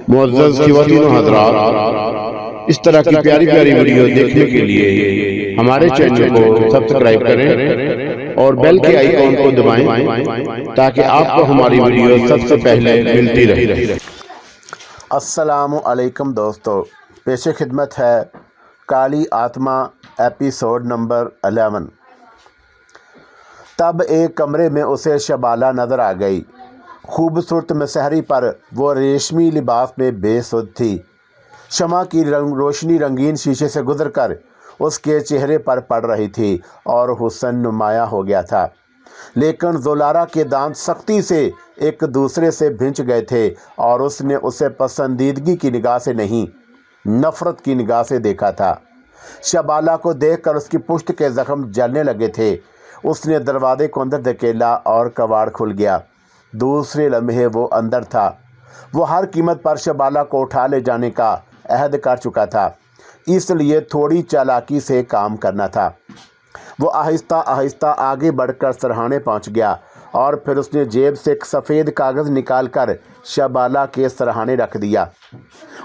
معزز خواتین و حضرات، اس طرح کی پیاری پیاری ویڈیو دیکھنے کے لیے ہمارے چینل کو سبسکرائب کریں اور بیل کے آئیکن کو دبائیں تاکہ آپ کو ہماری ویڈیو سب سے پہلے ملتی رہے۔ السلام علیکم دوستو، پیش خدمت ہے کالی آتما ایپیسوڈ نمبر 11۔ تب ایک کمرے میں اسے شبالہ نظر آ گئی۔ خوبصورت مسحری پر وہ ریشمی لباس میں بے سود تھی۔ شمع کی روشنی رنگین شیشے سے گزر کر اس کے چہرے پر پڑ رہی تھی اور حسن نمایاں ہو گیا تھا، لیکن زولارا کے دانت سختی سے ایک دوسرے سے بھنچ گئے تھے اور اس نے اسے پسندیدگی کی نگاہ سے نہیں، نفرت کی نگاہ سے دیکھا تھا۔ شبالہ کو دیکھ کر اس کی پشت کے زخم جلنے لگے تھے۔ اس نے دروازے کو اندر دھکیلا اور کواڑ کھل گیا۔ دوسرے لمحے وہ اندر تھا۔ وہ ہر قیمت پر شبالہ کو اٹھا لے جانے کا عہد کر چکا تھا، اس لیے تھوڑی چالاکی سے کام کرنا تھا۔ وہ آہستہ آہستہ آگے بڑھ کر سرہانے پہنچ گیا اور پھر اس نے جیب سے ایک سفید کاغذ نکال کر شبالہ کے سرہانے رکھ دیا۔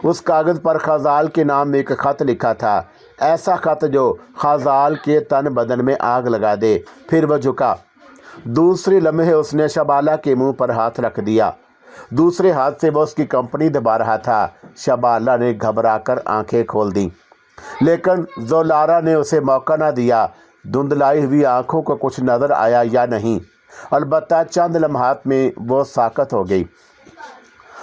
اس کاغذ پر خزال کے نام ایک خط لکھا تھا، ایسا خط جو خزال کے تن بدن میں آگ لگا دے۔ پھر وہ جھکا۔ دوسرے لمحے اس نے شبالہ کے منہ پر ہاتھ رکھ دیا۔ دوسرے ہاتھ سے وہ اس کی کمپنی دبا رہا تھا۔ شبالہ نے گھبرا کر آنکھیں کھول دیں، لیکن زولارا نے اسے موقع نہ دیا۔ دھندلائی ہوئی آنکھوں کو کچھ نظر آیا یا نہیں، البتہ چند لمحات میں وہ ساکت ہو گئی۔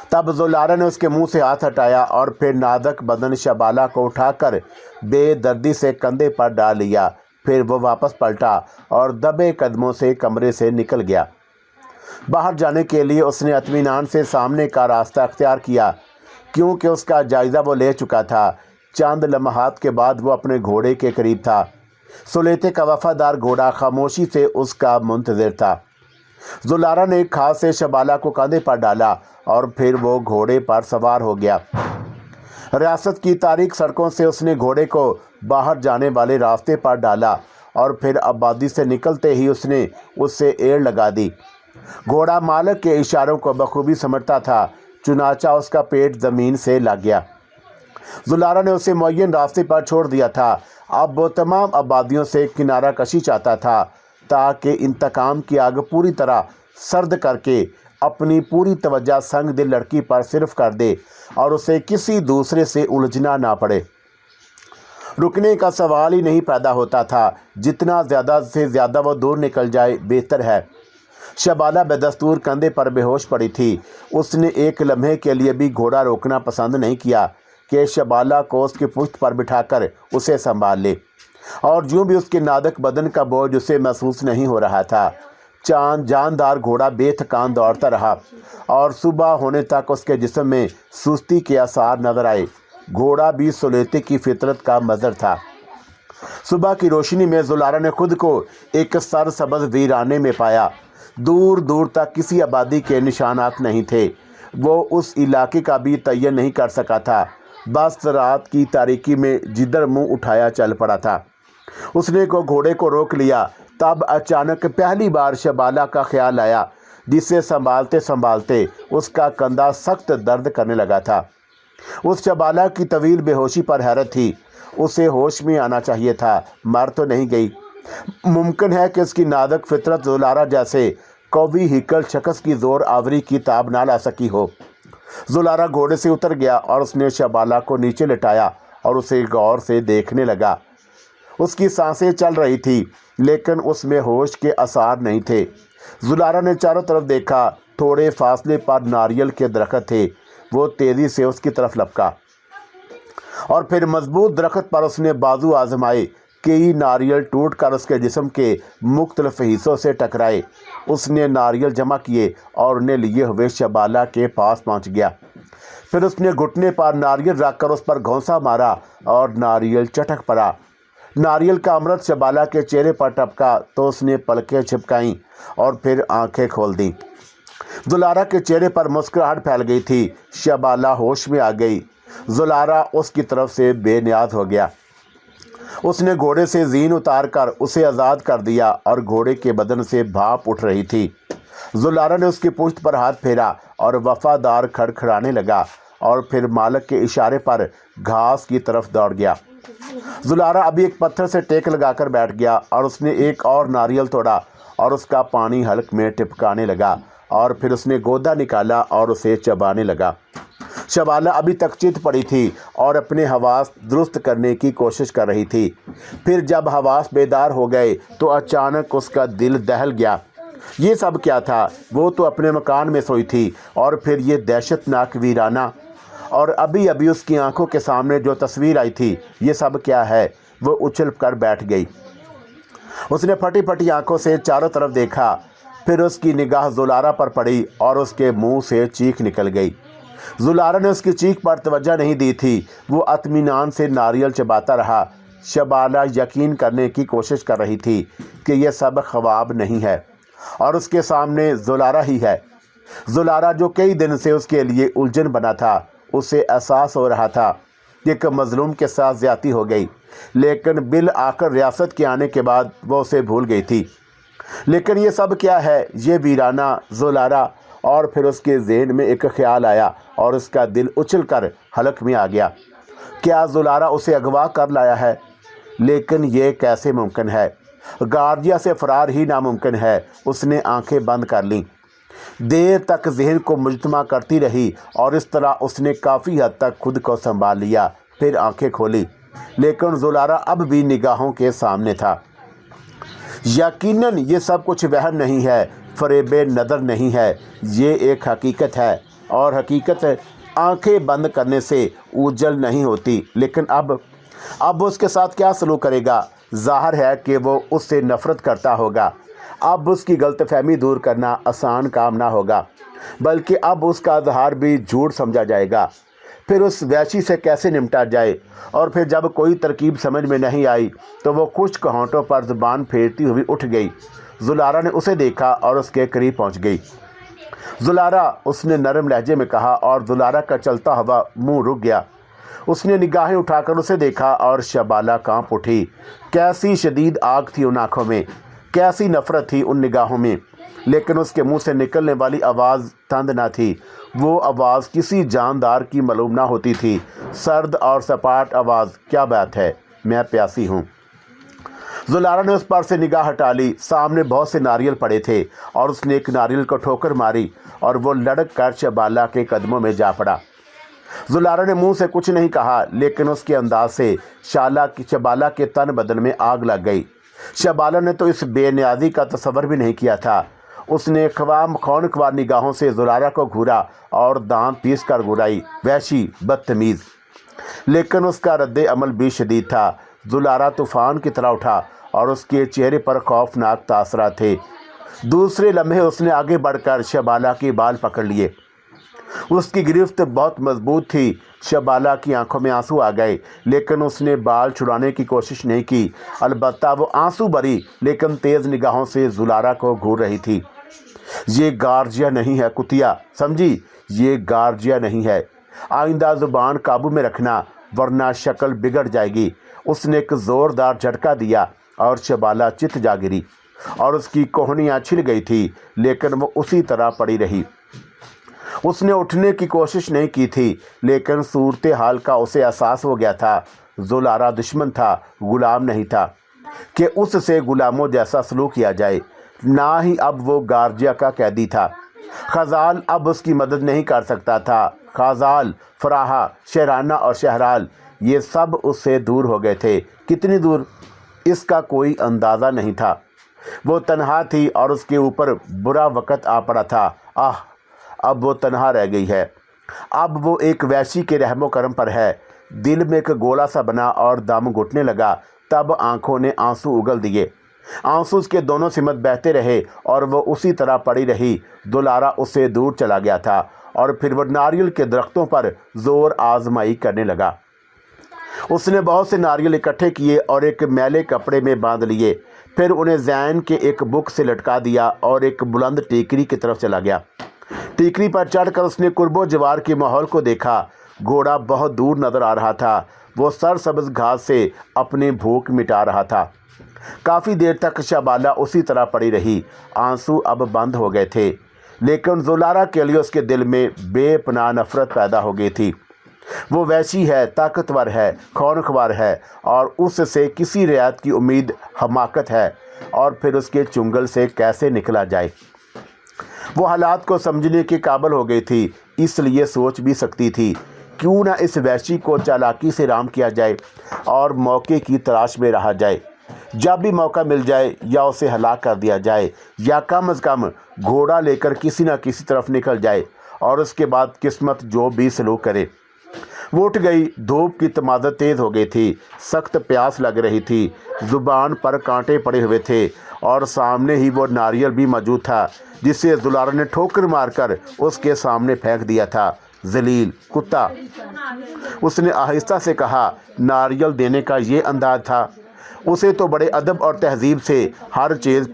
تب زولارا نے اس کے منہ سے ہاتھ ہٹایا اور پھر نازک بدن شبالہ کو اٹھا کر بے دردی سے کندھے پر ڈال لیا۔ پھر وہ واپس پلٹا اور دبے قدموں سے کمرے سے نکل گیا۔ باہر جانے کے لیے اس نے اطمینان سے سامنے کا راستہ اختیار کیا، کیونکہ اس کا جائزہ وہ لے چکا تھا۔ چند لمحات کے بعد وہ اپنے گھوڑے کے قریب تھا۔ سلیطے کا وفادار گھوڑا خاموشی سے اس کا منتظر تھا۔ زولارا نے ایک ہاتھ سے شبالہ کو کندھے پر ڈالا اور پھر وہ گھوڑے پر سوار ہو گیا۔ ریاست کی تاریک سڑکوں سے اس نے گھوڑے کو باہر جانے والے راستے پر ڈالا اور پھر آبادی سے نکلتے ہی اس نے اس سے ایڑ لگا دی۔ گھوڑا مالک کے اشاروں کو بخوبی سمجھتا تھا، چنانچہ اس کا پیٹ زمین سے لگ گیا۔ زولارا نے اسے معین راستے پر چھوڑ دیا تھا۔ اب وہ تمام آبادیوں سے کنارہ کشی چاہتا تھا تاکہ انتقام کی آگ پوری طرح سرد کر کے اپنی پوری توجہ سنگ دل لڑکی پر صرف کر دے اور اسے کسی دوسرے سے الجھنا نہ پڑے۔ رکنے کا سوال ہی نہیں پیدا ہوتا تھا، جتنا زیادہ سے زیادہ وہ دور نکل جائے بہتر ہے۔ شبالہ بے دستور کندھے پر بے ہوش پڑی تھی۔ اس نے ایک لمحے کے لیے بھی گھوڑا روکنا پسند نہیں کیا کہ شبالہ کو اس کی پشت پر بٹھا کر اسے سنبھال لے، اور یوں بھی اس کے نازک بدن کا بوجھ اسے محسوس نہیں ہو رہا تھا۔ جاندار گھوڑا بے تھکان دوڑتا رہا اور صبح ہونے تک اس کے جسم میں سستی کے آثار نظر آئے۔ گھوڑا بھی سلیطے کی فطرت کا مظہر تھا۔ صبح کی روشنی میں زولارا نے خود کو ایک سرسبز ویرانے میں پایا۔ دور دور تک کسی آبادی کے نشانات نہیں تھے۔ وہ اس علاقے کا بھی تعین نہیں کر سکا تھا، بس رات کی تاریکی میں جدھر منہ اٹھایا چل پڑا تھا۔ اس نے گھوڑے کو روک لیا۔ تب اچانک پہلی بار شبالہ کا خیال آیا، جسے سنبھالتے سنبھالتے اس کا کندھا سخت درد کرنے لگا تھا۔ اس شبالہ کی طویل بے ہوشی پر حیرت تھی۔ اسے ہوش میں آنا چاہیے تھا، مر تو نہیں گئی۔ ممکن ہے کہ اس کی نازک فطرت زولارا جیسے قوی ہیکل شخص کی زور آوری کی تاب نہ لا سکی ہو۔ زولارا گھوڑے سے اتر گیا اور اس نے شبالہ کو نیچے لٹایا اور اسے غور سے دیکھنے لگا۔ اس کی سانسیں چل رہی تھی، لیکن اس میں ہوش کے آثار نہیں تھے۔ زولارا نے چاروں طرف دیکھا۔ تھوڑے فاصلے پر ناریل کے درخت تھے۔ وہ تیزی سے اس کی طرف لپکا اور پھر مضبوط درخت پر اس نے بازو آزمائے۔ کئی ناریل ٹوٹ کر اس کے جسم کے مختلف حصوں سے ٹکرائے۔ اس نے ناریل جمع کیے اور انہیں لیے ہوئے شبالہ کے پاس پہنچ گیا۔ پھر اس نے گھٹنے پر ناریل رکھ کر اس پر گھونسا مارا اور ناریل چٹک پڑا۔ ناریل کا امرت شبالہ کے چہرے پر ٹپکا تو اس نے پلکیں جھپکائیں اور پھر آنکھیں کھول دیں۔ زولارا کے چہرے پر مسکراہٹ پھیل گئی تھی۔ شبالہ ہوش میں آ گئی۔ زولارا اس کی طرف سے بے نیاز ہو گیا۔ اس نے گھوڑے سے زین اتار کر اسے آزاد کر دیا اور گھوڑے کے بدن سے بھاپ اٹھ رہی تھی۔ زولارا نے اس کی پشت پر ہاتھ پھیرا اور وفادار کھڑکھڑانے لگا اور پھر مالک کے اشارے پر گھاس کی طرف دوڑ گیا۔ زلارہ ابھی ایک پتھر سے ٹیک لگا کر بیٹھ گیا اور اس نے ایک اور ناریل توڑا اور اس کا پانی حلق میں ٹپکانے لگا، اور پھر اس نے گودا نکالا اور اسے چبانے لگا۔ شبالہ ابھی تک چت پڑی تھی اور اپنے حواس درست کرنے کی کوشش کر رہی تھی۔ پھر جب حواس بیدار ہو گئے تو اچانک اس کا دل دہل گیا۔ یہ سب کیا تھا؟ وہ تو اپنے مکان میں سوئی تھی، اور پھر یہ دہشت ناک ویرانہ، اور ابھی اس کی آنکھوں کے سامنے جو تصویر آئی تھی، یہ سب کیا ہے؟ وہ اچھل کر بیٹھ گئی۔ اس نے پھٹی پھٹی آنکھوں سے چاروں طرف دیکھا، پھر اس کی نگاہ زلارہ پر پڑی اور اس کے منہ سے چیخ نکل گئی۔ زلارہ نے اس کی چیخ پر توجہ نہیں دی تھی، وہ اطمینان سے ناریل چباتا رہا۔ شبالہ یقین کرنے کی کوشش کر رہی تھی کہ یہ سب خواب نہیں ہے اور اس کے سامنے زلارہ ہی ہے۔ زلارہ جو کئی دن سے اس کے لیے الجھن بنا تھا، اسے احساس ہو رہا تھا کہ ایک مظلوم کے ساتھ زیادتی ہو گئی، لیکن بالآخر ریاست کے آنے کے بعد وہ اسے بھول گئی تھی۔ لیکن یہ سب کیا ہے؟ یہ ویرانہ زلارہ! اور پھر اس کے ذہن میں ایک خیال آیا اور اس کا دل اچھل کر حلق میں آ گیا۔ کیا زلارہ اسے اغوا کر لایا ہے؟ لیکن یہ کیسے ممکن ہے؟ گارجیا سے فرار ہی ناممکن ہے۔ اس نے آنکھیں بند کر لیں، دیر تک ذہن کو مجتمع کرتی رہی، اور اس طرح اس نے کافی حد تک خود کو سنبھال لیا۔ پھر آنکھیں کھولی، لیکن زلارہ اب بھی نگاہوں کے سامنے تھا۔ یقیناً یہ سب کچھ وہم نہیں ہے، فریب نظر نہیں ہے، یہ ایک حقیقت ہے، اور حقیقت آنکھیں بند کرنے سے اوجھل نہیں ہوتی۔ لیکن اب اس کے ساتھ کیا سلوک کرے گا؟ ظاہر ہے کہ وہ اس سے نفرت کرتا ہوگا۔ اب اس کی غلط فہمی دور کرنا آسان کام نہ ہوگا، بلکہ اب اس کا اظہار بھی جھوٹ سمجھا جائے گا۔ پھر اس وحشی سے کیسے نمٹا جائے؟ اور پھر جب کوئی ترکیب سمجھ میں نہیں آئی تو وہ خشک ہونٹوں پر زبان پھیرتی ہوئی اٹھ گئی۔ زلارہ نے اسے دیکھا اور اس کے قریب پہنچ گئی۔ زلارہ، اس نے نرم لہجے میں کہا، اور زلارہ کا چلتا ہوا منہ رک گیا۔ اس نے نگاہیں اٹھا کر اسے دیکھا اور شبالہ کانپ اٹھی۔ کیسی شدید آگ تھی ان آنکھوں میں، کیسی نفرت تھی ان نگاہوں میں، لیکن اس کے منہ سے نکلنے والی آواز تند نہ تھی۔ وہ آواز کسی جاندار کی معلوم نہ ہوتی تھی، سرد اور سپاٹ آواز۔ کیا بات ہے؟ میں پیاسی ہوں۔ زلارہ نے اس پر سے نگاہ ہٹا لی۔ سامنے بہت سے ناریل پڑے تھے، اور اس نے ایک ناریل کو ٹھوکر ماری اور وہ لڑک کر شبالہ کے قدموں میں جا پڑا۔ زلارہ نے منہ سے کچھ نہیں کہا، لیکن اس کے انداز سے شبالہ کے تن بدن میں آگ لگ گئی۔ شبالہ نے تو اس بے نیازی کا تصور بھی نہیں کیا تھا۔ اس نے خونخوار نگاہوں سے زلارہ کو گھورا اور دانت پیس کر گرائی۔ وحشی، بدتمیز! لیکن اس کا رد عمل بھی شدید تھا۔ زلارہ طوفان کی طرح اٹھا اور اس کے چہرے پر خوفناک تاثرات تھے۔ دوسرے لمحے اس نے آگے بڑھ کر شبالہ کے بال پکڑ لیے۔ اس کی گرفت بہت مضبوط تھی۔ شبالہ کی آنکھوں میں آنسو آ گئے، لیکن اس نے بال چھڑانے کی کوشش نہیں کی۔ البتہ وہ آنسو بھری لیکن تیز نگاہوں سے زلارہ کو گھور رہی تھی۔ یہ گارجیا نہیں ہے کتیا، سمجھی؟ یہ گارجیا نہیں ہے۔ آئندہ زبان قابو میں رکھنا، ورنہ شکل بگڑ جائے گی۔ اس نے ایک زوردار جھٹکا دیا اور شبالہ چت جا گری، اور اس کی کوہنیاں چھل گئی تھی، لیکن وہ اسی طرح پڑی رہی۔ اس نے اٹھنے کی کوشش نہیں کی تھی، لیکن صورتحال کا اسے احساس ہو گیا تھا۔ زلارہ دشمن تھا، غلام نہیں تھا کہ اس سے غلاموں جیسا سلوک کیا جائے۔ نہ ہی اب وہ گارجیا کا قیدی تھا۔ خزال اب اس کی مدد نہیں کر سکتا تھا۔ خزال، فراہا، شہرانہ اور شہرال، یہ سب اس سے دور ہو گئے تھے۔ کتنی دور؟ اس کا کوئی اندازہ نہیں تھا۔ وہ تنہا تھی اور اس کے اوپر برا وقت آ پڑا تھا۔ اب وہ تنہا رہ گئی ہے۔ اب وہ ایک وحشی کے رحم و کرم پر ہے۔ دل میں ایک گولا سا بنا اور دم گھٹنے لگا۔ تب آنکھوں نے آنسو اگل دیے۔ آنسو اس کے دونوں سمت بہتے رہے اور وہ اسی طرح پڑی رہی۔ زلارہ اس سے دور چلا گیا تھا، اور پھر وہ ناریل کے درختوں پر زور آزمائی کرنے لگا۔ اس نے بہت سے ناریل اکٹھے کیے اور ایک میلے کپڑے میں باندھ لیے، پھر انہیں زین کے ایک بک سے لٹکا دیا اور ایک بلند ٹیکری کی طرف چلا گیا۔ ٹیکری پر چڑھ کر اس نے قرب و جوار کے ماحول کو دیکھا۔ گھوڑا بہت دور نظر آ رہا تھا۔ وہ سرسبز گھاس سے اپنی بھوک مٹا رہا تھا۔ کافی دیر تک شبالہ اسی طرح پڑی رہی۔ آنسو اب بند ہو گئے تھے۔ لیکن زولارا کے لیے اس کے دل میں بے پناہ نفرت پیدا ہو گئی تھی۔ وہ وحشی ہے، طاقتور ہے، خونخوار ہے اور اس سے کسی رعایت کی امید حماقت ہے، اور پھر اس کے چنگل سے کیسے نکلا جائے۔ وہ حالات کو سمجھنے کے قابل ہو گئی تھی، اس لیے سوچ بھی سکتی تھی کیوں نہ اس وحشی کو چالاکی سے رام کیا جائے اور موقع کی تلاش میں رہا جائے۔ جب بھی موقع مل جائے یا اسے ہلاک کر دیا جائے یا کم از کم گھوڑا لے کر کسی نہ کسی طرف نکل جائے، اور اس کے بعد قسمت جو بھی سلوک کرے۔ وہ اٹھ گئی، دھوپ کی تمازت تیز ہو گئی تھی، سخت پیاس لگ رہی تھی، زبان پر کانٹے پڑے ہوئے تھے، اور سامنے ہی وہ ناریل بھی موجود تھا جسے زولارا نے ٹھوکر مار کر اس کے سامنے پھینک دیا تھا۔ ذلیل کتا، اس نے آہستہ سے کہا۔ ناریل دینے کا یہ انداز تھا؟ اسے تو بڑے ادب اور تہذیب سے ہر چیز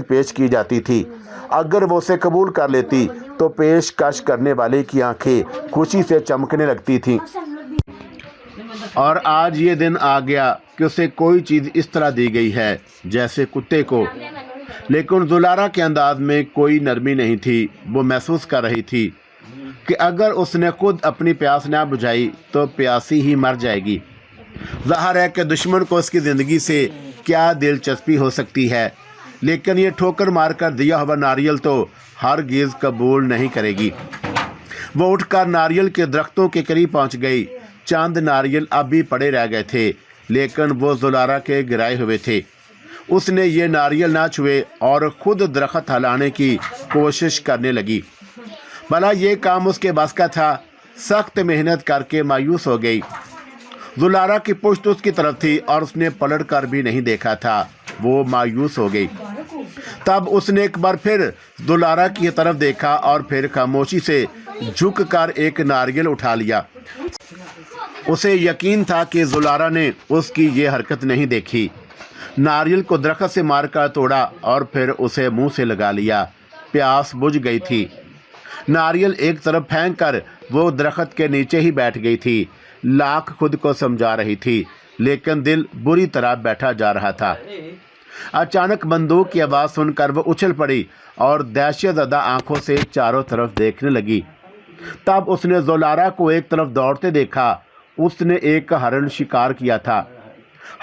پیش کی جاتی تھی۔ اگر وہ اسے قبول کر لیتی تو پیشکش کرنے والے کی آنکھیں خوشی سے چمکنے لگتی تھیں۔ اور آج یہ دن آ گیا کہ اسے کوئی چیز اس طرح دی گئی ہے جیسے کتے کو۔ لیکن زولارا کے انداز میں کوئی نرمی نہیں تھی۔ وہ محسوس کر رہی تھی کہ اگر اس نے خود اپنی پیاس نہ بجھائی تو پیاسی ہی مر جائے گی۔ ظاہر ہے کہ دشمن کو اس کی زندگی سے کیا دلچسپی ہو سکتی ہے، لیکن یہ ٹھوکر مار کر دیا ہوا ناریل تو ہرگز قبول نہیں کرے گی۔ وہ اٹھ کر ناریل کے درختوں کے قریب پہنچ گئی۔ چند ناریل اب بھی پڑے رہ گئے تھے، لیکن وہ زولارا کے گرائے ہوئے تھے۔ اس نے یہ ناریل نہ چھوئے اور خود درخت ہلانے کی کوشش کرنے لگی۔ بھلا یہ کام اس کے بس کا تھا؟ سخت محنت کر کے مایوس ہو گئی۔ زولارا کی پشت اس کی طرف تھی اور اس نے پلٹ کر بھی نہیں دیکھا تھا۔ وہ مایوس ہو گئی۔ تب اس نے ایک بار پھر زولارا کی طرف دیکھا اور پھر خاموشی سے جھک کر ایک ناریل اٹھا لیا۔ اسے یقین تھا کہ زولارا نے اس کی یہ حرکت نہیں دیکھی۔ ناریل کو درخت سے مار کر توڑا اور پھر اسے منہ سے لگا لیا۔ پیاس بجھ گئی تھی۔ ناریل ایک طرف پھینک کر وہ درخت کے نیچے ہی بیٹھ گئی تھی۔ لاکھ خود کو سمجھا رہی تھی، لیکن دل بری طرح بیٹھا جا رہا تھا۔ اچانک بندوق کی آواز سن کر وہ اچھل پڑی اور دہشت زدہ آنکھوں سے چاروں طرف دیکھنے لگی۔ تب اس نے زولارا کو ایک طرف دوڑتے دیکھا۔ اس نے ایک ہرن شکار کیا تھا۔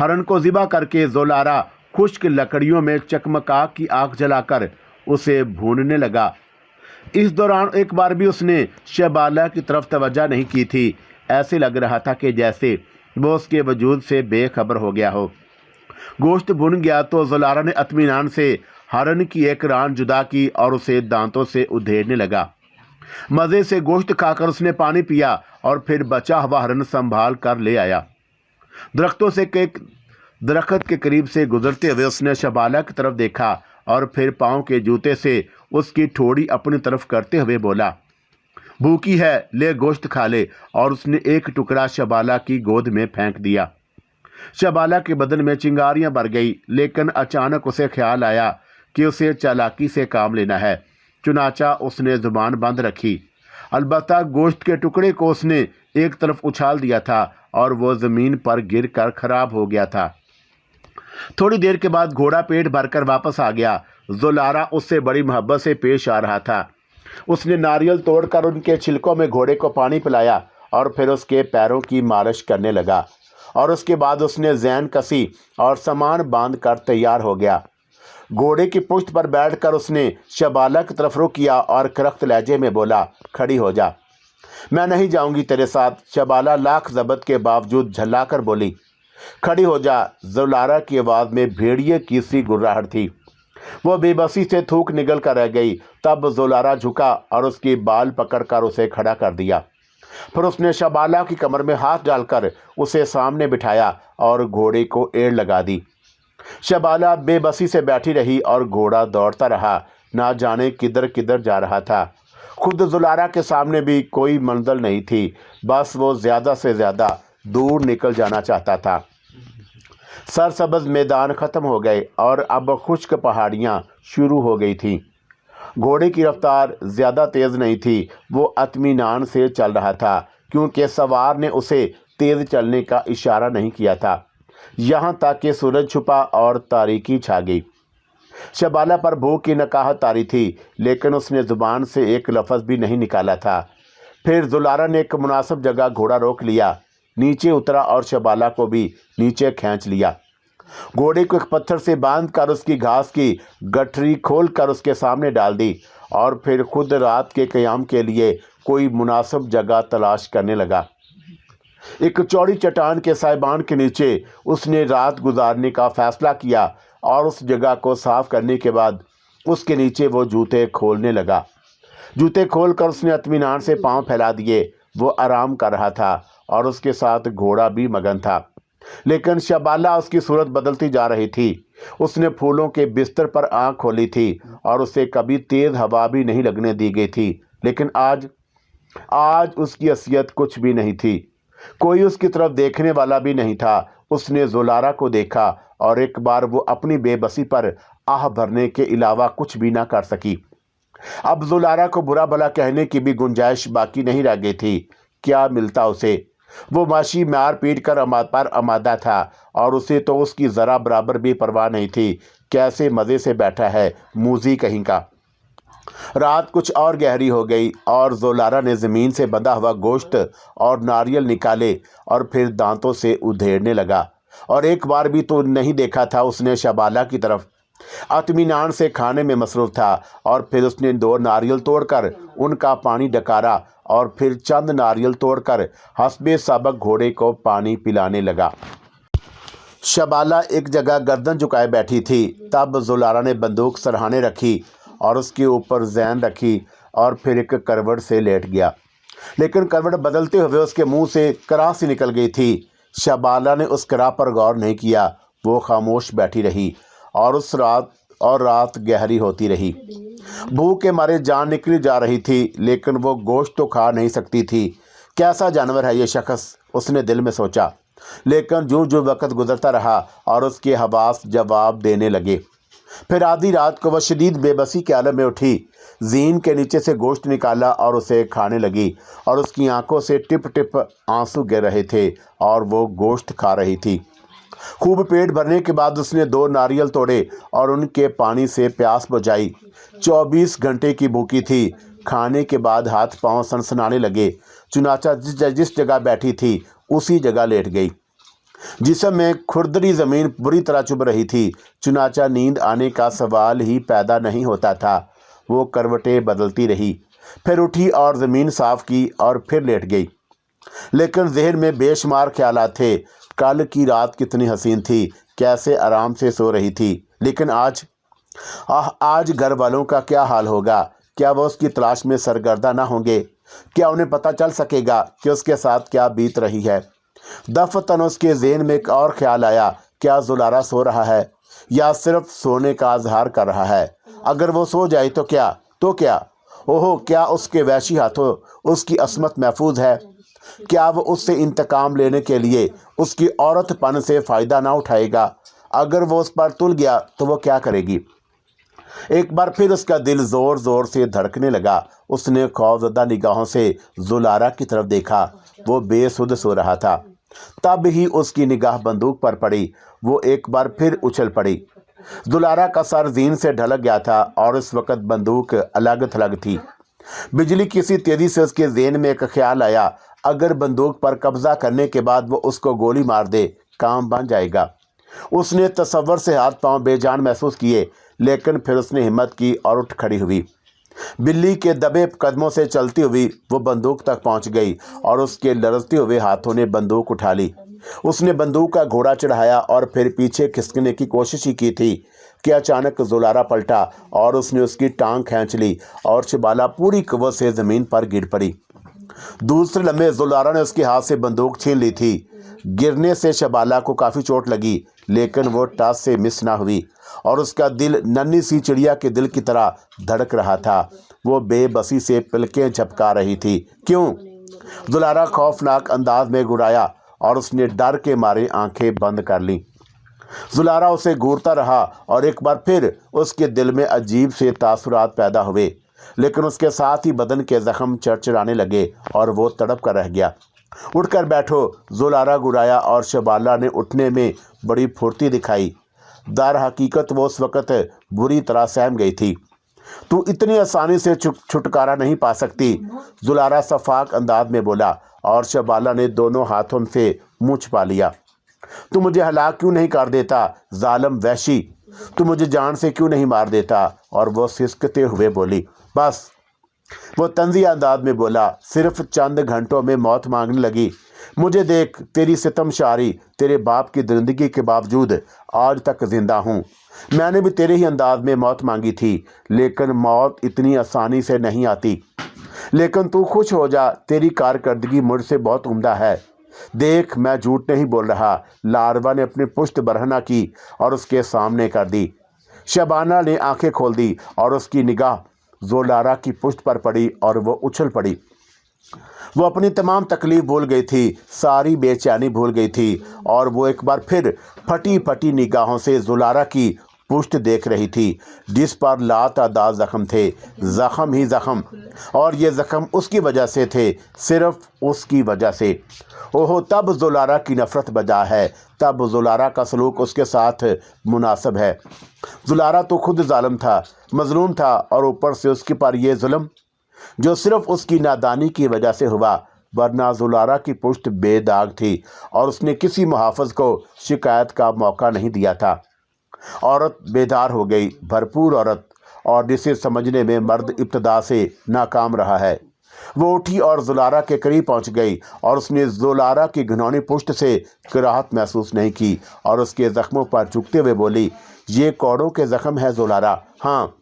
ہرن کو ذبح کر کے زولارا خشک لکڑیوں میں چکمکا کی آگ جلا کر اسے بھوننے لگا۔ اس دوران ایک بار بھی اس نے شہبالہ کی طرف توجہ نہیں کی تھی۔ ایسے لگ رہا تھا کہ جیسے وہ اس کے وجود سے بے خبر ہو گیا ہو۔ گوشت بھن گیا تو زولارا نے اطمینان سے ہرن کی ایک ران جدا کی اور اسے دانتوں سے ادھیڑنے لگا۔ مزے سے گوشت کھا کر اس نے پانی پیا اور پھر بچا ہوا ہرن سنبھال کر لے آیا۔ درختوں سے ایک درخت کے قریب سے گزرتے ہوئے اس نے شہبالہ کی طرف دیکھا اور پھر پاؤں کے جوتے سے اس کی ٹھوڑی اپنی طرف کرتے ہوئے بولا، بھوکی ہے، لے گوشت کھا لے، اور اس نے ایک ٹکڑا شہبالہ کی گود میں پھینک دیا۔ شہبالہ کے بدن میں چنگاریاں بھر گئی، لیکن اچانک اسے خیال آیا کہ اسے چالاکی سے کام لینا ہے۔ چنانچہ اس نے زبان بند رکھی۔ البتہ گوشت کے ٹکڑے کو اس نے ایک طرف اچھال دیا تھا اور وہ زمین پر گر کر خراب ہو گیا تھا۔ تھوڑی دیر کے بعد گھوڑا پیٹ بھر کر واپس آ گیا۔ زولارا اس سے بڑی محبت سے پیش آ رہا تھا۔ اس نے ناریل توڑ کر ان کے چھلکوں میں گھوڑے کو پانی پلایا اور پھر اس کے پیروں کی مالش کرنے لگا، اور اس کے بعد اس نے زین کسی اور سامان باندھ کر تیار ہو گیا۔ گھوڑے کی پشت پر بیٹھ کر اس نے شہبالہ کی طرف رخ کیا اور کرخت لہجے میں بولا، کھڑی ہو جا، میں نہیں جاؤں گی تیرے ساتھ۔ شہبالہ لاکھ ضبط کے باوجود جھلا کر بولی، کھڑی ہو جا۔ زولارا کی آواز میں بھیڑیے کی سی گرراہٹ تھی۔ وہ بے بسی سے تھوک نگل کر رہ گئی۔ تب زولارا جھکا اور اس کی بال پکڑ کر اسے کھڑا کر دیا۔ پھر اس نے شہبالہ کی کمر میں ہاتھ ڈال کر اسے سامنے بٹھایا اور گھوڑے کو ایڑ لگا دی۔ شہبالہ بے بسی سے بیٹھی رہی اور گھوڑا دوڑتا رہا، نہ جانے کدھر کدھر جا رہا تھا۔ خود زولارا کے سامنے بھی کوئی منزل نہیں تھی، بس وہ زیادہ سے زیادہ دور نکل جانا چاہتا تھا۔ سرسبز میدان ختم ہو گئے اور اب خشک پہاڑیاں شروع ہو گئی تھیں۔ گھوڑے کی رفتار زیادہ تیز نہیں تھی۔ وہ اطمینان سے چل رہا تھا کیونکہ سوار نے اسے تیز چلنے کا اشارہ نہیں کیا تھا، یہاں تک کہ سورج چھپا اور تاریکی چھا گئی۔ शबाला पर भूख की नकाहत तारी थी, लेकिन उसने ज़ुबान से एक लफ्ज़ भी नहीं निकाला था। फिर ज़ुलारा ने एक मुनासिब जगह घोड़ा रोक लिया, नीचे उतरा और शबाला को भी नीचे खींच लिया। घोड़े को एक पत्थर से बांध कर उसकी घास की गठरी खोल कर उसके सामने डाल दी और फिर खुद रात के क़याम के लिए कोई मुनासिब जगह तलाश करने लगा। एक चौड़ी चट्टान के साइबान के नीचे उसने रात गुजारने का फ़ैसला किया और उस जगह को साफ़ करने के बाद उसके नीचे वो जूते खोलने लगा। जूते खोलकर उसने इत्मीनान से पांव फैला दिए। वो आराम कर रहा था और उसके साथ घोड़ा भी मगन था, लेकिन शबाला उसकी सूरत बदलती जा रही थी। उसने फूलों के बिस्तर पर आँख खोली थी और उसे कभी तेज़ हवा भी नहीं लगने दी गई थी, लेकिन आज उसकी हैसियत कुछ भी नहीं थी। कोई उसकी तरफ देखने वाला भी नहीं था। उसने ज़ुलारा को देखा और एक बार वो अपनी बेबसी पर आह भरने के अलावा कुछ भी ना कर सकी। अब ज़ुलारा को बुरा भला कहने की भी गुंजाइश बाकी नहीं रह गई थी। क्या मिलता उसे? वो माशी मार पीट कर आमादा था और उसे तो उसकी ज़रा बराबर भी परवाह नहीं थी। कैसे मज़े से बैठा है मूजी कहीं का। रात कुछ और गहरी हो गई और ज़ुलारा ने ज़मीन से बंधा हुआ गोश्त और नारियल निकाले और फिर दांतों से उधेड़ने लगा। और एक बार भी तो नहीं देखा था उसने शबाला की तरफ। इत्मीनान से खाने में मसरूफ़ था और फिर उसने 2 नारियल तोड़कर उनका पानी डकारा और फिर चंद नारियल तोड़कर हस्बे सबक घोड़े को पानी पिलाने लगा। शबाला एक जगह गर्दन झुकाए बैठी थी। तब ज़ुलारा ने बंदूक सरहाने रखी और उसके ऊपर जैन रखी और फिर एक करवट से लेट गया, लेकिन करवट बदलते हुए उसके मुंह से कराह सी निकल गई थी। शबाला ने उस कराह पर गौर नहीं किया। वो खामोश बैठी रही और रात गहरी होती रही। भूख के मारे जान निकली जा रही थी, लेकिन वो गोश्त तो खा नहीं सकती थी। कैसा जानवर है ये शख्स, उसने दिल में सोचा। लेकिन जो वक्त गुजरता रहा और उसके हवास जवाब देने लगे। फिर आधी रात को वह शदीद बेबसी के आलम में उठी, ज़ीन के नीचे से गोश्त निकाला और उसे खाने लगी और उसकी आंखों से टिप टिप आंसू गिर रहे थे और वो गोश्त खा रही थी। खूब पेट भरने के बाद उसने 2 नारियल तोड़े और उनके पानी से प्यास बुझाई। 24 घंटे की भूखी थी। खाने के बाद हाथ पांव सनसनाने लगे। चुनाचा जिस जगह बैठी थी उसी जगह लेट गई। जिस्म में खुरदरी ज़मीन बुरी तरह चुभ रही थी। चुनाचा नींद आने का सवाल ही पैदा नहीं होता था। वो करवटें बदलती रही, फिर उठी और ज़मीन साफ़ की और फिर लेट गई। लेकिन जहन में बेशुमार ख्यालात थे। कल की रात कितनी हसीन थी, कैसे आराम से सो रही थी। लेकिन आज घर वालों का क्या हाल होगा? क्या वो उसकी तलाश में सरगर्दा ना होंगे? क्या उन्हें पता चल सकेगा कि उसके साथ क्या बीत रही है? दफ़तन उसके ज़हन में एक और ख्याल आया। क्या ज़ुलारा सो रहा है या सिर्फ सोने का इजहार कर रहा है? अगर वो सो जाए तो क्या? ओहो, क्या उसके वहशी हाथों उसकी असमत महफूज है? क्या वो उससे इंतकाम लेने के लिए उसकी औरतपन से फ़ायदा ना उठाएगा? अगर वो उस पर तुल गया तो वो क्या करेगी? एक बार फिर उसका दिल ज़ोर ज़ोर से धड़कने लगा। उसने खौफज़दा निगाहों से ज़ुलारा की तरफ देखा। वो बेसुध सो रहा था। तब ही उसकी निगाह बंदूक पर पड़ी। वो एक बार फिर उछल पड़ी। ज़ुलारा का सर ज़ीन से ढलक गया था और इस वक्त बंदूक अलग थलग थी। बिजली की सी तेज़ी से उसके ज़हन में एक ख्याल आया। अगर बंदूक पर कब्ज़ा करने के बाद वो उसको गोली मार दे, काम बन जाएगा। उसने तसव्वुर से हाथ पांव बेजान महसूस किए, लेकिन फिर उसने हिम्मत की और उठ खड़ी हुई। बिल्ली के दबे कदमों से चलती हुई वो बंदूक तक पहुंच गई और उसके लरजते हुए हाथों ने बंदूक उठा ली। उसने बंदूक का घोड़ा चढ़ाया और फिर पीछे खिसकने की कोशिश ही की थी कि अचानक ज़ुलारा पलटा और उसने उसकी टांग खींच ली और शबाला पूरी क़ुव्वत से ज़मीन पर गिर पड़ी। दूसरे लम्हे ज़ुलारा ने उसके हाथ से बंदूक छीन ली थी। गिरने से शबाला को काफ़ी चोट लगी, लेकिन वो टास से मिस ना हुई और उसका दिल नन्ही सी चिड़िया के दिल की तरह धड़क रहा था। वो बेबसी से पलकें झपका रही थी। क्यों? ज़ुलारा खौफनाक अंदाज में गुर्राया और उसने डर के मारे आंखें बंद कर लीं। ज़ुलारा उसे घूरता रहा और एक बार फिर उसके दिल में अजीब से तासुरात पैदा हुए, लेकिन उसके साथ ही बदन के ज़ख्म चरचराने लगे और वो तड़प कर रह गया। उठकर बैठो, ज़ुलारा गुराया और शबाला ने उठने में बड़ी फुर्ती दिखाई। दर हकीकत वो उस वक़्त बुरी तरह सहम गई थी। तू इतनी आसानी से छुटकारा नहीं पा सकती, जुलारा शफाक अंदाज में बोला, और शबाला ने दोनों हाथों से मुंह छुपा लिया। तू मुझे हलाक क्यों नहीं कर देता, जालिम वहशी, तू मुझे जान से क्यों नहीं मार देता? और वो सिसकते हुए बोली। बस, वो तंज़िया अंदाज में बोला, सिर्फ चंद घंटों में मौत मांगने लगी। मुझे देख, तेरी सितमशारी, तेरे बाप की दरिंदगी के बावजूद आज तक जिंदा हूँ। मैंने भी तेरे ही अंदाज में मौत मांगी थी, लेकिन मौत इतनी आसानी से नहीं आती। लेकिन तू खुश हो जा, तेरी कारकर्दगी मुझसे बहुत उम्दा है। देख, मैं झूठ नहीं बोल रहा। लारवा ने अपनी पुश्त बरहना की और उसके सामने कर दी। शबाना ने आंखें खोल दी और उसकी निगाह जोलारा की पुश्त पर पड़ी और वो उछल पड़ी। वो अपनी तमाम तकलीफ भूल गई थी, सारी बेचैनी भूल गई थी, और वो एक बार फिर फटी फटी निगाहों से जोलारा की पुश्त देख रही थी, जिस पर लातादाद जख्म थे, जख्म ही जख्म, और ये जख्म उसकी वजह से थे, सिर्फ उसकी वजह से। ओहो, तब जोलारा की नफ़रत बजा है, तब जोलारा का सलूक उसके साथ मुनासिब है। जोलारा तो खुद जालिम था, मजलूम था, और ऊपर से उसके पर यह जुल्म जो सिर्फ उसकी नादानी की वजह से हुआ, वरना जोलारा की पुश्त बेदाग थी और उसने किसी मुहाफ़िज़ को शिकायत का मौका नहीं दिया था। औरत बेदार हो गई, भरपूर औरत, और जिसे समझने में मर्द इब्तदा से नाकाम रहा है। वो उठी और जोलारा के करीब पहुंच गई, और उसने जोलारा की घिनौनी पुश्त से कराहत महसूस नहीं की, और उसके ज़ख्मों पर झुकते हुए बोली, ये कौड़ों के ज़ख्म है जोलारा। हाँ,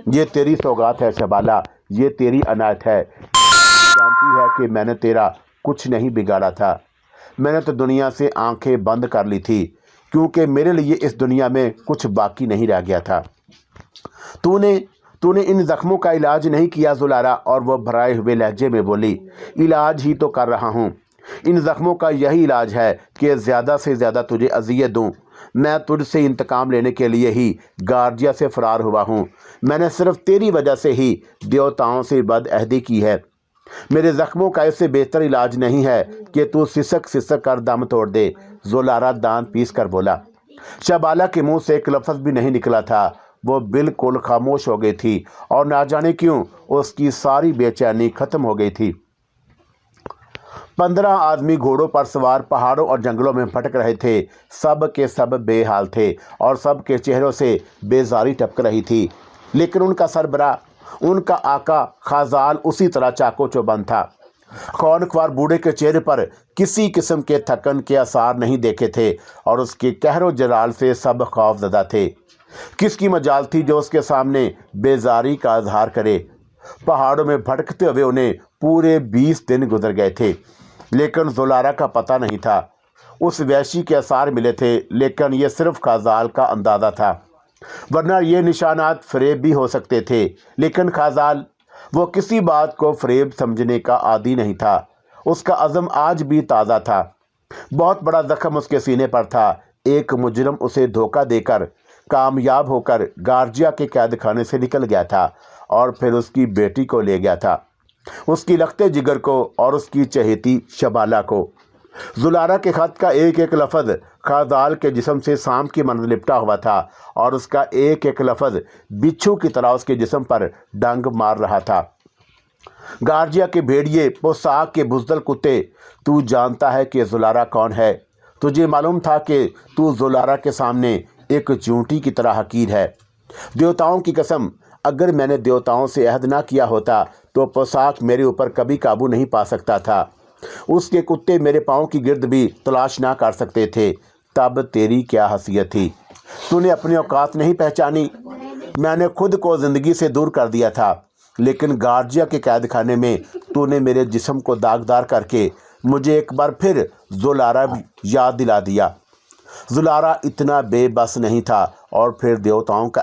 ये तेरी सौगात है शबाला, ये तेरी अनायत है। जानती है कि मैंने तेरा कुछ नहीं बिगाड़ा था। मैंने तो दुनिया से आंखें बंद कर ली थी, क्योंकि मेरे लिए इस दुनिया में कुछ बाकी नहीं रह गया था। तूने इन जख्मों का इलाज नहीं किया जोलारा। और वह भराए हुए लहजे में बोली, इलाज ही तो कर रहा हूँ। इन जख्मों का यही इलाज है कि ज़्यादा से ज़्यादा तुझे अजियत दूँ। मैं तुझसे इंतकाम लेने के लिए ही गार्जिया से फ़रार हुआ हूँ। मैंने सिर्फ तेरी वजह से ही देवताओं से बदअहदी की है। मेरे ज़ख्मों का इससे बेहतर इलाज नहीं है कि तू सिसक सिसक कर दम तोड़ दे। जोलारा दांत पीस कर बोला। शबाला के मुंह से एक लफ्ज़ भी नहीं निकला था। वो बिल्कुल खामोश हो गई थी, और ना जाने क्यों उसकी सारी बेचैनी ख़त्म हो गई थी। 15 आदमी घोड़ों पर सवार पहाड़ों और जंगलों में भटक रहे थे। सब के सब बेहाल थे, और सब के चेहरों से बेजारी टपक रही थी, लेकिन उनका सरबराह, उनका आका खाजाल उसी तरह चाको चौबंद था। खौनख्वार बूढ़े के चेहरे पर किसी किस्म के थकन के आसार नहीं देखे थे, और उसके कहरो जलाल से सब खौफजदा थे। किसकी मजाल थी जो उसके सामने बेजारी का इजहार करे। पहाड़ों में भटकते हुए उन्हें पूरे 20 दिन गुजर गए थे, लेकिन जोलारा का पता नहीं था। उस वैशी के आसार मिले थे, लेकिन ये सिर्फ खाजाल का अंदाज़ा था, वरना ये निशानात फरेब भी हो सकते थे। लेकिन खाजाल, वो किसी बात को फरेब समझने का आदी नहीं था। उसका अज़म आज भी ताज़ा था। बहुत बड़ा जख्म उसके सीने पर था। एक मुजरम उसे धोखा देकर कामयाब होकर गार्जिया के कैद खाने से निकल गया था, और फिर उसकी बेटी को ले गया था, उसकी लखते जिगर को और उसकी चहेती शबाला को। जोलारा के ख़त का एक एक लफ्ज़ खाजाल के जिस्म से सांप की मन्द लिपटा हुआ था, और उसका एक एक लफ्ज़ बिच्छू की तरह उसके जिस्म पर डंग मार रहा था। गार्जिया के भेड़िए, पोशाक के बुज़दल कुत्ते, तू जानता है कि जोलारा कौन है? तुझे मालूम था कि तू जोलारा के सामने एक चूंटी की तरह हकीर है। देवताओं की कसम, अगर मैंने देवताओं से अहद ना किया होता तो पोशाक मेरे ऊपर कभी काबू नहीं पा सकता था। उसके कुत्ते मेरे पाँव की गिर्द भी तलाश ना कर सकते थे। तब तेरी क्या हैसियत थी? तूने अपनी औकात नहीं पहचानी। मैंने खुद को ज़िंदगी से दूर कर दिया था, लेकिन गार्जिया के कैद खाने में तूने मेरे जिस्म को दागदार करके मुझे एक बार फिर जोलारा याद दिला दिया। जोलारा इतना बेबस नहीं था, और फिर देवताओं का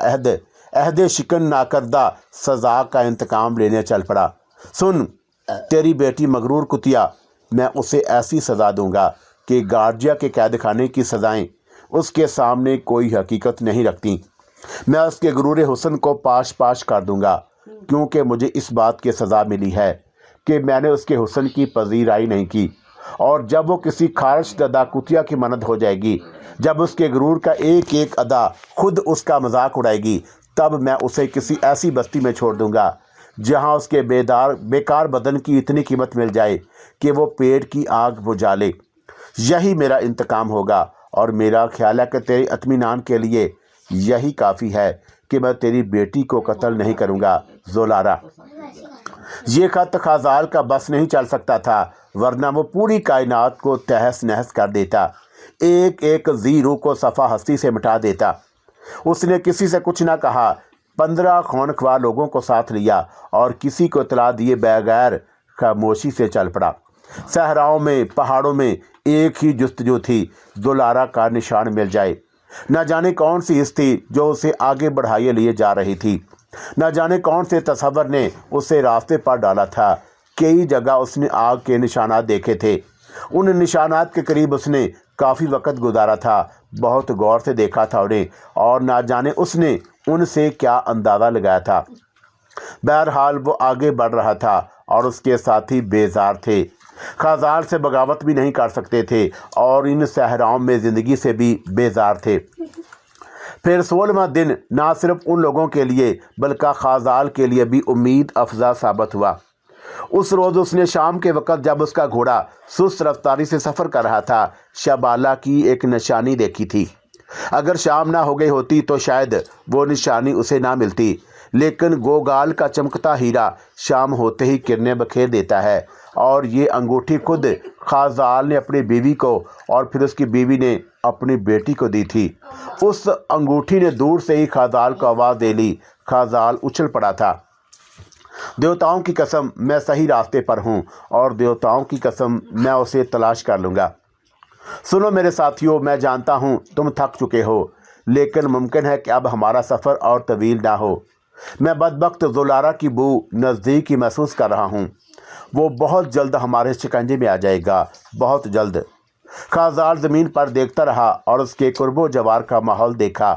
अहद शिकन नाकरदा सज़ा का इंतकाम लेने चल पड़ा। सुन, तेरी बेटी मगरूर कुतिया, मैं उसे ऐसी सज़ा दूंगा कि गार्जिया के कैद खाने की सज़ाएँ उसके सामने कोई हकीकत नहीं रखती। मैं उसके गुरूर हुस्न को पाश पाश कर दूंगा, क्योंकि मुझे इस बात की सज़ा मिली है कि मैंने उसके हुस्न की पजीराई नहीं की। और जब वो किसी खारिश ददा कुतिया की मदद हो जाएगी, जब उसके गुरूर का एक एक अदा खुद उसका मजाक उड़ाएगी, तब मैं उसे किसी ऐसी बस्ती में छोड़ दूंगा जहाँ उसके बेकार बदन की इतनी कीमत मिल जाए कि वो पेट की आग बुझा ले। यही मेरा इंतकाम होगा, और मेरा ख्याल है कि तेरे इत्मीनान के लिए यही काफ़ी है कि मैं तेरी बेटी को कत्ल नहीं करूँगा। ज़ोलारा। ये खत खाजाल का बस नहीं चल सकता था, वरना वो पूरी कायनात को तहस नहस कर देता, एक एक ज़ीरो को सफ़ा हस्ती से मिटा देता। उसने किसी से कुछ ना कहा, 15 खूनख्वार लोगों को साथ लिया और किसी को इतला दिए बगैर खामोशी से चल पड़ा। सहराओं में, पहाड़ों में एक ही जुस्तजू थी, ज़ोलारा का निशान मिल जाए। न जाने कौन सी हिस्स थी जो उसे आगे बढ़ाए लिए जा रही थी, न जाने कौन से तसव्वुर ने उसे रास्ते पर डाला था। कई जगह उसने आग के निशानात देखे थे, उन निशानात के करीब उसने काफ़ी वक्त गुजारा था, बहुत गौर से देखा था उन्हें, और ना जाने उसने उनसे क्या अंदाज़ा लगाया था। बहरहाल वो आगे बढ़ रहा था और उसके साथी बेजार थे, खाजार से बगावत भी नहीं कर सकते थे और इन सहराओं में ज़िंदगी से भी बेजार थे। फिर 16वां दिन ना सिर्फ उन लोगों के लिए बल्कि खाजाल के लिए भी उम्मीद अफजा साबित हुआ। उस रोज़ उसने शाम के वक़्त जब उसका घोड़ा सुस्त रफ्तारी से सफ़र कर रहा था, शबाला की एक निशानी देखी थी। अगर शाम ना हो गई होती तो शायद वो निशानी उसे ना मिलती, लेकिन गोगाल का चमकता हीरा शाम होते ही किरणें बखेर देता है, और ये अंगूठी खुद खाजाल ने अपनी बीवी को और फिर उसकी बीवी ने अपनी बेटी को दी थी। उस अंगूठी ने दूर से ही खाजाल को आवाज़ दे ली। खाजाल उछल पड़ा था। देवताओं की कसम, मैं सही रास्ते पर हूँ, और देवताओं की कसम, मैं उसे तलाश कर लूँगा। सुनो मेरे साथियों, मैं जानता हूँ तुम थक चुके हो, लेकिन मुमकिन है कि अब हमारा सफ़र और तवील ना हो। मैं बदबख्त ज़ोलारा की बू नज़दीक ही महसूस कर रहा हूँ। वो बहुत जल्द हमारे शिकंजे में आ जाएगा, बहुत जल्द। खाजार ज़मीन पर देखता रहा और उसके कुर्बो जवार का माहौल देखा।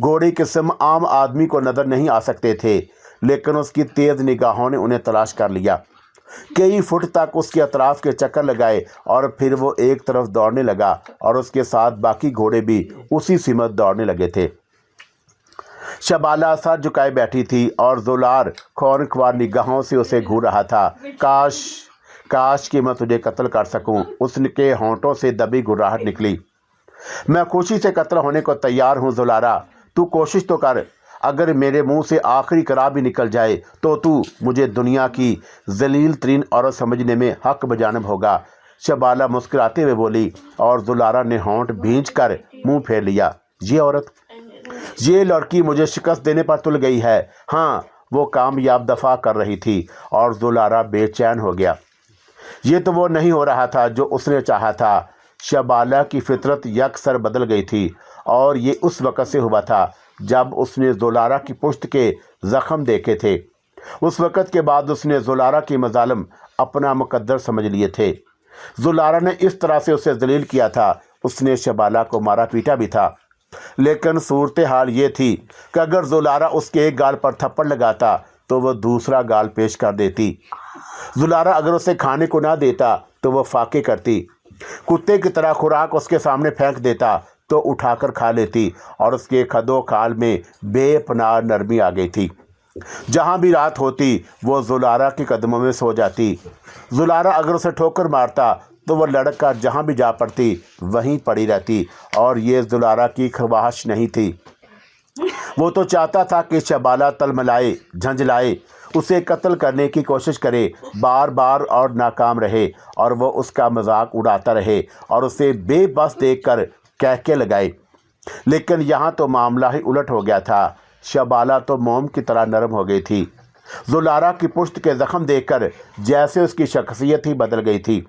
घोड़े के सिम आम आदमी को नज़र नहीं आ सकते थे, लेकिन उसकी तेज़ निगाहों ने उन्हें तलाश कर लिया। कई फुट तक उसके अतराफ़ के चक्कर लगाए और फिर वो एक तरफ दौड़ने लगा और उसके साथ बाकी घोड़े भी उसी सिमत दौड़ने लगे थे। शबाला सर झुकाए बैठी थी और ज़ोलार खौरख्वार निगाहों से उसे घूर रहा था। काश कि मैं तुझे कत्ल कर सकूं। उसके होंठों से दबी गुर्राहट निकली। मैं खुशी से कत्ल होने को तैयार हूं ज़ोलारा, तू कोशिश तो कर। अगर मेरे मुंह से आखिरी करार भी निकल जाए तो तू मुझे दुनिया की जलील तरीन औरत समझने में हक बजानब होगा। शबाला मुस्कुराते हुए बोली, और ज़ोलारा ने होंठ भींच कर मुँह फेर लिया। ये लड़की मुझे शिकस्त देने पर तुल गई है। हाँ, वो कामयाब दफा कर रही थी, और ज़ोलारा बेचैन हो गया। ये तो वो नहीं हो रहा था जो उसने चाहा था। शबाला की फितरत यकसर बदल गई थी, और ये उस वक़्त से हुआ था जब उसने ज़ोलारा की पुश्त के ज़ख़म देखे थे। उस वक़्त के बाद उसने ज़ोलारा की मज़ालिम अपना मुकद्दर समझ लिए थे। ज़ोलारा ने इस तरह से उसे जलील किया था। उसने शबाला को मारा पीटा भी था, लेकिन सूरत हाल ये थी कि अगर ज़ोलारा उसके एक गाल पर थप्पड़ लगाता तो वह दूसरा गाल पेश कर देती। ज़ोलारा अगर उसे खाने को ना देता तो वह फाके करती। कुत्ते की तरह खुराक उसके सामने फेंक देता तो उठाकर खा लेती, और उसके खदो खाल में बेपनाह नरमी आ गई थी। जहाँ भी रात होती वो ज़ोलारा के कदमों में सो जाती। ज़ोलारा अगर उसे ठोकर मारता तो वह लड़क कर जहाँ भी जा पड़ती वहीं पड़ी रहती, और ये ज़ोलारा की ख्वाहिश नहीं थी। वो तो चाहता था कि शबाला तलमलाए, झंझलाए, उसे कत्ल करने की कोशिश करे, बार बार और नाकाम रहे, और वो उसका मजाक उड़ाता रहे और उसे बेबस देखकर कहके लगाए। लेकिन यहाँ तो मामला ही उलट हो गया था। शबाला तो मोम की तरह नरम हो गई थी। ज़ोलारा की पुश्त के ज़ख़म देखकर जैसे उसकी शख्सियत ही बदल गई थी।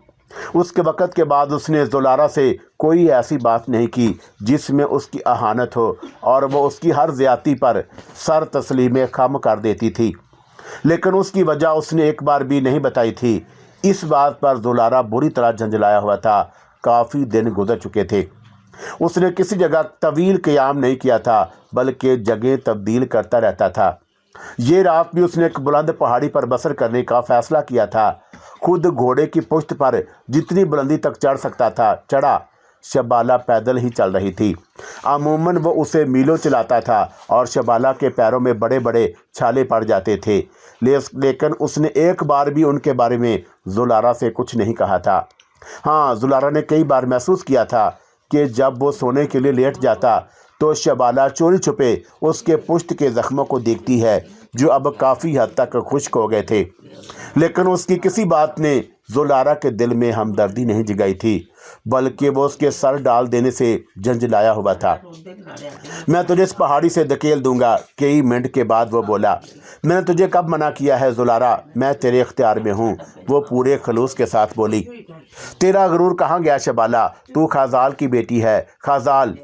उसके वक़्त के बाद उसने ज़ोलारा से कोई ऐसी बात नहीं की जिसमें उसकी अहानत हो, और वो उसकी हर ज़्यादती पर सर तस्लीम खम कर देती थी। लेकिन उसकी वजह उसने एक बार भी नहीं बताई थी। इस बात पर ज़ोलारा बुरी तरह झंझलाया हुआ था। काफ़ी दिन गुजर चुके थे। उसने किसी जगह तवील क़याम नहीं किया था, बल्कि जगह तब्दील करता रहता था। ये रात भी उसने एक बुलंद पहाड़ी पर बसर करने का फ़ैसला किया था। खुद घोड़े की पुश्त पर जितनी बुलंदी तक चढ़ सकता था चढ़ा। शबाला पैदल ही चल रही थी। अमूमन वो उसे मीलों चलाता था और शबाला के पैरों में बड़े बड़े छाले पड़ जाते थे, लेकिन उसने एक बार भी उनके बारे में जुलारा से कुछ नहीं कहा था। हाँ, जुलारा ने कई बार महसूस किया था कि जब वो सोने के लिए लेट जाता तो शबाला चोरी छुपे उसके पुश्त के ज़ख्मों को देखती है जो अब काफ़ी हद तक खुश्क हो गए थे, लेकिन उसकी किसी बात ने जुलारा के दिल में हमदर्दी नहीं जगाई थी, बल्कि वो उसके सर डाल देने से झंझलाया हुआ था। मैं तुझे इस पहाड़ी से धकेल दूंगा। कई मिनट के बाद वो बोला, मैंने तुझे कब मना किया है जुलारा, मैं तेरे इख्तियार में हूँ। वो पूरे खलूस के साथ बोली, तेरा गरूर कहाँ गया शबाला, तू खाजाल की बेटी है, खाजाल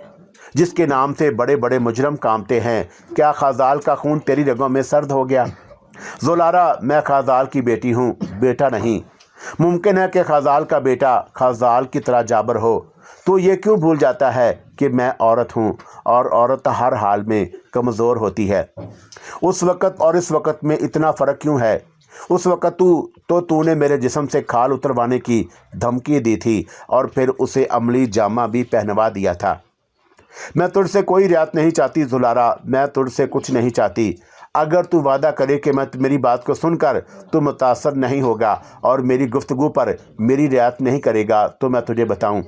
जिसके नाम से बड़े बड़े मुजरम कामते हैं। क्या खाजाल का खून तेरी रगों में सर्द हो गया? जुलारा, मैं खाजाल की बेटी हूँ, बेटा नहीं। मुमकिन है कि खाजाल का बेटा खाजाल की तरह जाबर हो। तो ये क्यों भूल जाता है कि मैं औरत हूँ और औरत हर हाल में कमज़ोर होती है। उस वक़्त और इस वक़्त में इतना फ़र्क क्यों है? उस वक़्त तूने मेरे जिस्म से खाल उतरवाने की धमकी दी थी और फिर उसे अमली जामा भी पहनवा दिया था। मैं तुझसे कोई रियायत नहीं चाहती जुलारा, मैं तुझसे कुछ नहीं चाहती। अगर तू वादा करे कि मैं मेरी बात को सुनकर तू मुतासर नहीं होगा और मेरी गुफ्तगू पर मेरी रियायत नहीं करेगा तो मैं तुझे बताऊं,